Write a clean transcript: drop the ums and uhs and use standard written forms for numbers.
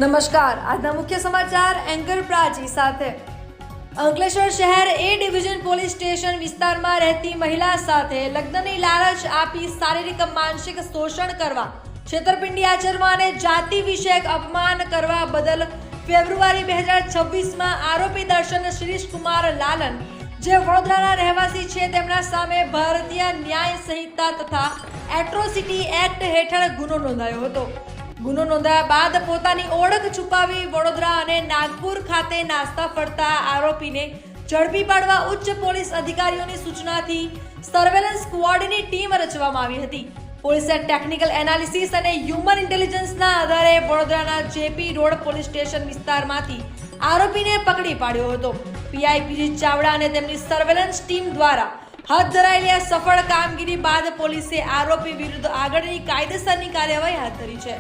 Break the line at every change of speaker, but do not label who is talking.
નમસ્કાર, આજના મુખ્ય સમાચાર એન્કર પ્રાચી સાથે। અંકલેશ્વર શહેર એ ડિવિઝન પોલીસ સ્ટેશન વિસ્તારમાં રહેતી મહિલા સાથે લગ્નની લાલચ આપી શારીરિક માનસિક શોષણ કરવા, છેતરપિંડી આચરવા અને જાતિ વિષયક અપમાન કરવા બદલ ફેબ્રુઆરી 2026માં આરોપી દર્શન શિરીષ કુમાર લાલન, જે વડોદરાના રહેવાસી છે, તેમના સામે ભારતીય ન્યાય સંહિતા તથા એટ્રોસિટી એક્ટ હેઠળ ગુનો નોંધાયો હતો। ગુનો નોંધાયા બાદ પોતાની ઓળખ છુપાવી વડોદરા અને નાગપુર ખાતે નાસ્તા ફરતા આરોપીને ઝડપી પાડવા ઉચ્ચ પોલીસ અધિકારીઓની સૂચનાથી સર્વેલન્સ સ્ક્વોડની ટીમ રચવામાં આવી હતી। પોલીસે ટેકનિકલ એનાલિસિસ અને હ્યુમન ઇન્ટેલિજન્સના આધારે વડોદરાના જેપી રોડ પોલીસ સ્ટેશન વિસ્તારમાંથી આરોપીને પકડી પાડ્યો હતો। પીઆઈ પીજી ચાવડા અને તેમની સર્વેલન્સ ટીમ દ્વારા હાથ ધરાયેલી આ સફળ કામગીરી બાદ પોલીસે આરોપી વિરુદ્ધ આગળની કાયદેસરની કાર્યવાહી હાથ ધરી છે।